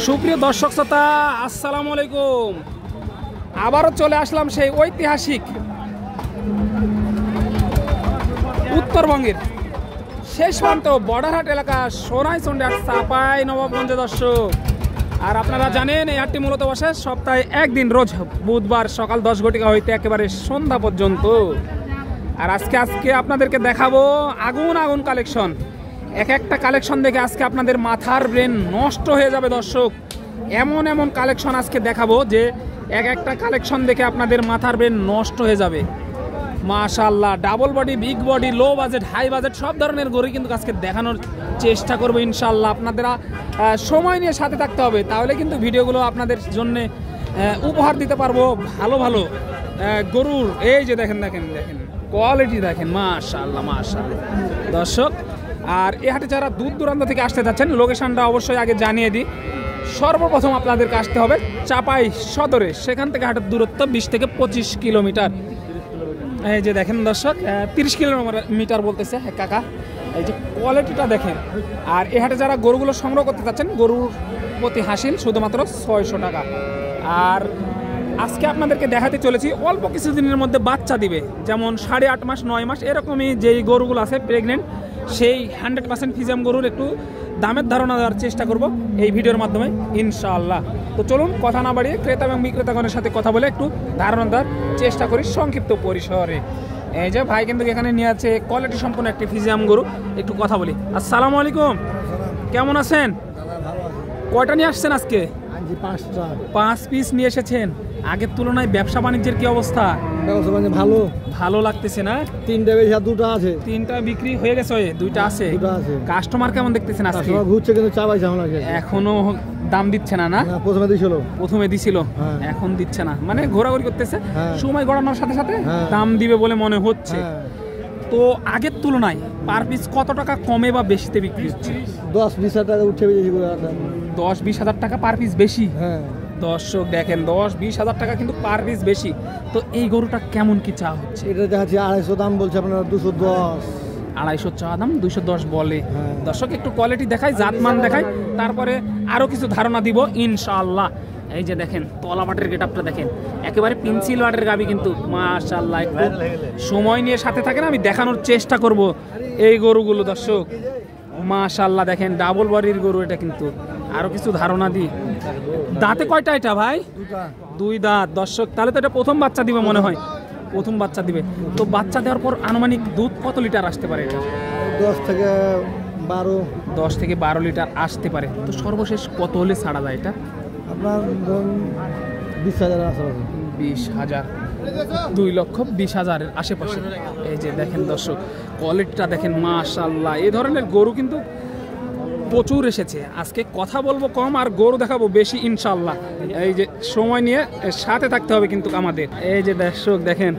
সুপ্রিয় দর্শক শ্রোতা, আসসালামু আলাইকুম। আবারও চলে আসলাম সেই ঐতিহাসিক উত্তরবঙ্গের শেষ প্রান্ত বর্ডারহাট এলাকা সোনাইচন্ডী হাট চাঁপাইনবাবগঞ্জে দর্শক। আর আপনারা জানেন এই হাটটি মূলত বসে সপ্তাহে একদিন, রোজ বুধবার সকাল 10 ঘটিকা হইতে একেবারে সন্ধ্যা পর্যন্ত। আর আজকে আপনাদেরকে দেখাবো আগুন আগুন কালেকশন। এক একটা কালেকশন দেখে আজকে আপনাদের মাথার ব্রেন নষ্ট হয়ে যাবে দর্শক। এমন এমন কালেকশন আজকে দেখাবো যে এক একটা কালেকশন দেখে আপনাদের মাথার ব্রেন নষ্ট হয়ে যাবে। মাশাআল্লাহ, double body, big body, low budget, high budget সব ধরনের গরু কিন্তু আজকে দেখানোর চেষ্টা করবো ইনশাআল্লাহ। আপনাদের সময় নিয়ে সাথে থাকতে হবে, তাহলে কিন্তু ভিডিওগুলো আপনাদের জন্য উপহার দিতে পারবো ভালো ভালো গরুর। এই যে দেখেন দেখেন দেখেন কোয়ালিটি দেখেন, মাশাআল্লাহ মাশাআল্লাহ দর্শক। আর এই হাটে যারা দূর দূরান্ত থেকে আসতে যাচ্ছেন, লোকেশনটা অবশ্যই আগে জানিয়ে দিই। সর্বপ্রথম আপনাদেরকে আসতে হবে চাপাই সদরে, সেখান থেকে হাটের দূরত্ব 20 থেকে 25 কিলোমিটার। এই যে দেখেন দর্শক, 30 কিলোমিটার বলতেছে কাকা। এই যে কোয়ালিটিটা দেখেন। আর এই হাটে যারা গরুগুলো সংগ্রহ করতে যাচ্ছেন, গরুর প্রতি হাসিল শুধুমাত্র 600 টাকা। আর আজকে আপনাদেরকে দেখাতে চলেছি অল্প কিছুদিনের মধ্যে বাচ্চা দিবে, যেমন 8.5 মাস 9 মাস এরকমই যেই গরুগুলো আছে প্রেগনেন্ট, সেই 100% ফিজিয়াম গরুর একটু দামের ধারণা দেওয়ার চেষ্টা করব এই ভিডিওর মাধ্যমে ইনশাআল্লাহ। তো চলুন কথা না বাড়িয়ে ক্রেতা এবং বিক্রেতাগণের সাথে কথা বলে একটু ধারণা দেওয়ার চেষ্টা করি সংক্ষিপ্ত পরিসরে। এই যে ভাই কিন্তু এখানে নিয়ে আছে কোয়ালিটি সম্পন্ন একটি ফিজিয়াম গরু, একটু কথা বলি। আসসালামু আলাইকুম, কেমন আছেন? কয়টা নিয়ে আসছেন আজকে? 5 পিস নিয়ে এসেছেন। আগের তুলনায় ব্যবসা বাণিজ্যের কি অবস্থা? ভালো ভালো লাগতেছে না? 3টা বেশি আর 2টা আছে। 3টা বিক্রি হয়ে গেছে, 2টা আছে। কাস্টমার কেমন দেখতেছেন আজকে? ঘুরছে কিন্তু চা পাইছে আমার লাগে। এখনো দাম দিচ্ছে না? না, প্রথমে দিছিল, এখন দিচ্ছে না, মানে ঘোরাঘুরি করতেছে। সময় গড়ানোর সাথে সাথে দাম দিবে বলে মনে হচ্ছে। তো আগের তুলনায় পার পিস কত টাকা কমে বা বেশিতে বিক্রি হচ্ছে? 10-20 হাজার টাকা উঠে বেশি। 10-20 হাজার টাকা পার পিস বেশি। দর্শক দেখেন, 10-20 হাজার টাকা কিন্তু পার পিস বেশি। তো এই গরুটা কেমন কি চা হচ্ছে? এটা দেখাচ্ছি 250 দাম বলছে আপনার, 210। 250 চা দাম, 210 বলে। দর্শক একটু কোয়ালিটি দেখাই, জাতমান দেখাই, তারপরে আরো কিছু ধারণা দিব ইনশাআল্লাহ। এই যে দেখেন তলাবাটের গেটআপটা দেখেন, একেবারে পেন্সিল বাটের গাবি কিন্তু মাশাআল্লাহ। একটু সময় নিয়ে সাথে থাকেন, আমি দেখানোর চেষ্টা করব এই গরুগুলো দর্শক। মাশাআল্লাহ দেখেন ডাবল বডির গরু এটা কিন্তু। আরো কিছু ধারণা দিই, দাঁতে কয়টা এটা ভাই? 2 দাঁত দর্শক। তাহলে তো এটা প্রথম বাচ্চা দিবে মনে হয়, প্রথম বাচ্চা দিবে। তো বাচ্চা দেওয়ার পর আনুমানিক দুধ কত লিটার আসতে পারে এটা? 10 থেকে 12 লিটার আসতে পারে। তো সর্বশেষ কত হলে ছাড়া যায় এটা? আপনার 20,000 আশেপাশে। 20,000, 2,20,000 আশেপাশে। এই যে দেখেন দর্শক কোয়ালিটিটা দেখেন, মাশাআল্লাহ। এই ধরনের গরু কিন্তু প্রচুর এসেছে। আজকে কথা বলবো কম আর গরু দেখাবো বেশি ইনশাআল্লাহ। এই যে সময় নিয়ে সাথে থাকতে হবে কিন্তু আমাদের। এই যে দর্শক দেখেন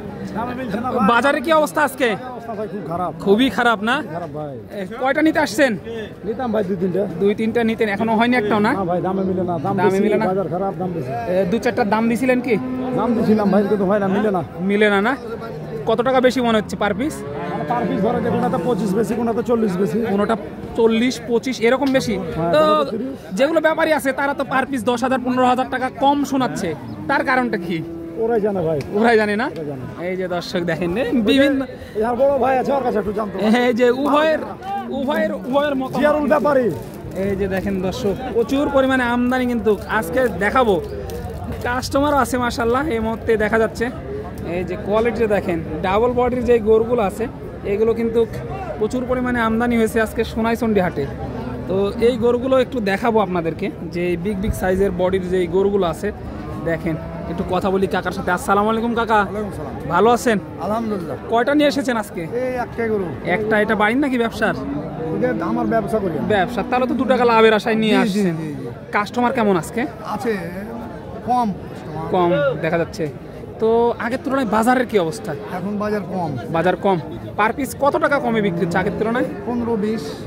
বাজারে কি অবস্থা আজকে? খুবই খারাপ না? কয়টা নিতে আসছেন? নিতাম ভাই 2-3টা নিতেন, এখনো হয়নি একটাও? না ভাই, দামে মিলে না। দামে মিলে না, বাজার খারাপ, দাম বেশি। 2-4টা দাম দিছিলেন কি? দাম দিছিলাম ভাই, কিন্তু হয় না, মিলে না। না? কত টাকা বেশি মনে হচ্ছে পার পিস? পার পিস ধরে দেখুন, কোনটা 25 বেশি, কোনটা 40 বেশি, কোনটা 40-25 এরকম বেশি। তো যেগুলো ব্যাপারী আছে তারা তো পার পিস 10,000 15,000 টাকা কম শোনাচ্ছে, তার কারণটা কি? ওরাই জানে ভাই, ওরাই জানে না। এই যে দর্শক দেখেন বিভিন্ন বড় ভাই আছে, ওর কাছে একটু জানতো। এই যে উভয়ের মত জিয়ারুল ব্যাপারী। এই যে দেখেন দর্শক প্রচুর পরিমাণে আমদানি কিন্তু আজকে দেখাবো। কাস্টমারও আছে মাশাআল্লাহ এই মুহূর্তে দেখা যাচ্ছে। এই যে কোয়ালিটি দেখেন, ডাবল বডির যে গরুগুলো আছে এগুলো কিন্তু প্রচুর পরিমাণে আমদানি হয়েছে আজকে সোনাইচন্ডী হাটে। তো এই গরুগুলো একটু দেখাবো আপনাদেরকে, যে বিগ সাইজের বডির যে গরুগুলো আছে দেখেন। একটু কথা বলি কাকার সাথে। আসসালামু আলাইকুম কাকা, ভালো আছেন? আলহামদুলিল্লাহ। কয়টা নিয়ে এসেছেন আজকে? একটাই গরু। একটা? এটা বাড়ির নাকি ব্যবসার? আমার ব্যবসা করি। ব্যবসা, তাহলে তো 2 টাকা লাভের আশায় নিয়ে আসছেন। কাস্টমার কেমন আজকে? আছে কম দেখা যাচ্ছে। তো আগের তুলনায় বাজারের কি অবস্থা? এখন বাজার কম। পার পিস কত টাকা কমে বিক্রি হচ্ছে আগের তুলনায়?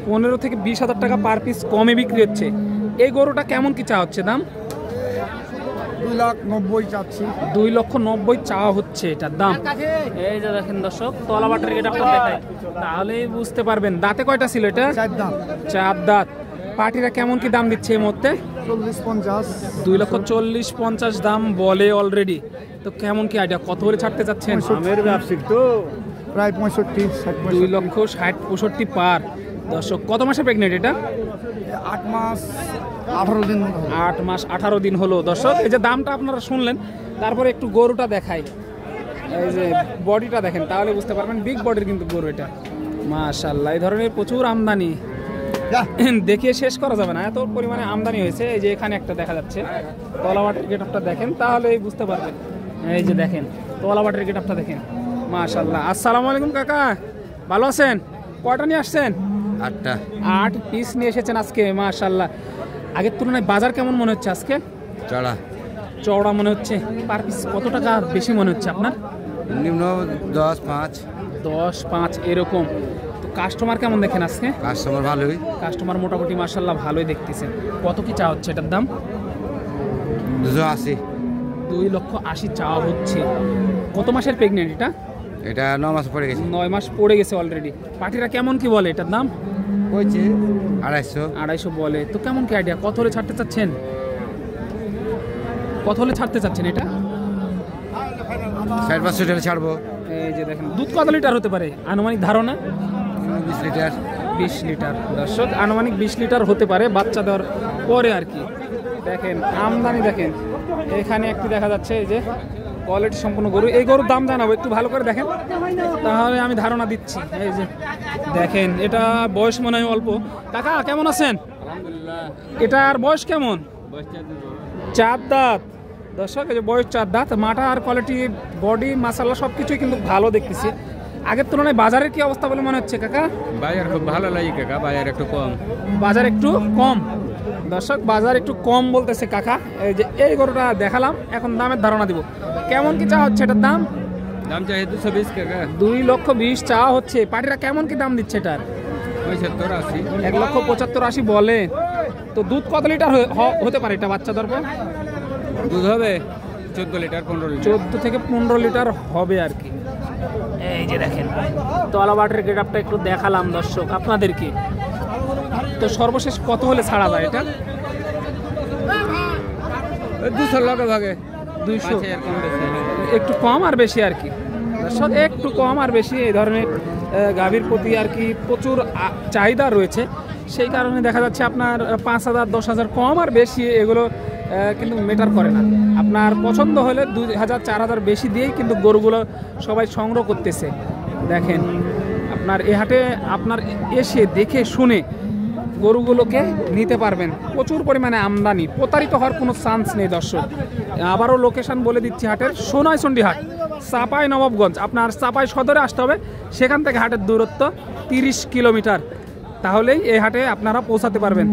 15 থেকে 20 হাজার টাকা পার পিস কমে বিক্রি হচ্ছে। এই গরুটা কেমন কি চা হচ্ছে দাম? 2,90,000 চাচ্ছি। 2,90,000 চাওয়া হচ্ছে এটার দাম। এই যে দেখেন দর্শক তলাবাটের গেটআপটা দেখাই, তাহলেই বুঝতে পারবেন। দাঁতে কয়টা ছিল এটা? 4 দাঁত। 4 দাঁত। পাটিরা কেমন কি দাম দিচ্ছে এই মুহূর্তে? 40-50। 2,40,50 দাম বলে অলরেডি। তো কেমন কি আইডিয়া, কত করে ছাড়তে চাচ্ছেন? আমের ব্যবসায়িক তো প্রায় 65-60। 2,60,65 পার। দর্শক কত মাসে প্রেগনেন্ট এটা? 8 মাস 18 দিন। 8 মাস 18 দিন হলো। দর্শক এই যে দামটা আপনারা শুনলেন, তারপরে একটু গরুটা দেখাই। এই যে বডিটা দেখেন, তাহলে বুঝতে পারবেন বিগ বডির কিন্তু গরু এটা। মাশাআল্লাহ, এই ধরনের প্রচুর আমদানি, দেখিয়ে শেষ করা যাবে না, এত পরিমাণে আমদানি হয়েছে। এই যে এখানে একটা দেখা যাচ্ছে, তলাবাটের গেটআপটা দেখেন তাহলেই বুঝতে পারবেন। এই যে দেখেন তলাবাটের গেটআপটা দেখেন, মাশাআল্লাহ। আসসালামু আলাইকুম কাকা, ভালো আছেন? কয়টা নিয়ে আসছেন? 8টা। 8 পিস নিয়ে এসেছেন আজকে, মাশাআল্লাহ। আগের তুলনায় বাজার কেমন মনে হচ্ছে আজকে? চওড়া মনে হচ্ছে। পার পিস কত টাকা বেশি মনে হচ্ছে আপনার? নিম্ন 10-5। 10-5 এরকম। তো কাস্টমার কেমন দেখেন আজকে? কাস্টমার ভালোই। কাস্টমার মোটামুটি মাশাআল্লাহ ভালোই দেখতেছেন। কত কি চাওয়া হচ্ছে এটার দাম? 280। 2,80,000 চাওয়া হচ্ছে। কত মাসের প্রেগনেন্ট এটা? এটা 9 মাস পড়ে গেছে। 9 মাস পড়ে গেছে অলরেডি। পাটিরা কেমন কি বলে এটার দাম? কইছে 250। 250 বলে। তো কেমন কি আইডিয়া, কত হলে ছাড়তে চাচ্ছেন? কত হলে ছাড়তে চাচ্ছেন এটা? 60-65 টাকা ছাড়বো। এই যে দেখেন দুধ কত লিটার হতে পারে আনুমানিক ধারণা? 20 লিটার। 20 লিটার। দর্শক আনুমানিক 20 লিটার হতে পারে বাচ্চা দেওয়ার পরে আর কি। দেখেন আমদানি দেখেন, এখানে একটি দেখা যাচ্ছে, এই যে কোয়ালিটি সম্পূর্ণ গরু। এই গরুর দাম জানাবো, একটু ভালো করে দেখেন তাহলে আমি ধারণা দিচ্ছি। এই যে দেখেন, এটা বয়স মনে হয় অল্প। কাকা কেমন আছেন? এটার বয়স কেমন? 4 দাঁত। দর্শক এই যে বয়স 4 দাঁত। মাটা আর কোয়ালিটি, বডি, মাশাআল্লাহ সব কিছুই কিন্তু ভালো দেখতেছি। আগের তুলনায় বাজারের কি অবস্থা বলে মনে হচ্ছে কাকা? বাজার খুব ভালো লাগে কাকা, বাজার একটু কম। বাজার একটু কম। দর্শক বাজার একটু কম বলতেছে কাকা। এই যে এই গরুটা দেখালাম, এখন দামের ধারণা দিব। কেমন কি চাওয়া হচ্ছে এটার দাম? দাম চাই 220 টাকা। 2,20,000 চাওয়া হচ্ছে। পাটিরা কেমন কি দাম দিচ্ছে এটার? 75-80। 1,75,80 বলে। তো দুধ কত লিটার হতে পারে এটা বাচ্চা দরকার? দুধ হবে 14 লিটার 15 লিটার। 14 থেকে 15 লিটার হবে আর কি। এই যে দেখেন তলাবাটের গেটআপটা একটু দেখালাম দর্শক আপনাদেরকে। তো সর্বশেষ কত হলে ছাড়া যায় এটা? 200 লগে ভাগে। 200 একটু কম আর বেশি আর কি। দর্শক একটু কম আর বেশি এই ধরনের গাভীর প্রতি আর কি প্রচুর চাহিদা রয়েছে। সেই কারণে দেখা যাচ্ছে আপনার 5,000 10,000 কম আর বেশি এগুলো কিন্তু মেটার করে না। আপনার পছন্দ হলে 2,000 4,000 বেশি দিয়েই কিন্তু গরুগুলো সবাই সংগ্রহ করতেছে। দেখেন আপনার এ হাটে আপনার এসে দেখে শুনে গরুগুলোকে নিতে পারবেন। প্রচুর পরিমাণে আমদানি, প্রতারিত হওয়ার কোনো চান্স নেই দর্শক। আবারও লোকেশন বলে দিচ্ছি, হাটের সোনাইচন্ডী হাট, চাপাই নবাবগঞ্জ। আপনার চাপাই সদরে আসতে হবে, সেখান থেকে হাটের দূরত্ব 30 কিলোমিটার। তাহলেই এই হাটে আপনারা পৌঁছাতে পারবেন।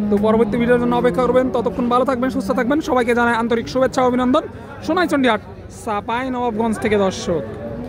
তো পরবর্তী ভিডিওর জন্য অপেক্ষা করবেন। ততক্ষণ ভালো থাকবেন, সুস্থ থাকবেন। সবাইকে জানাই আন্তরিক শুভেচ্ছা অভিনন্দন। সোনাইচন্ডী হাট, চাপাই নবাবগঞ্জ থেকে দর্শক।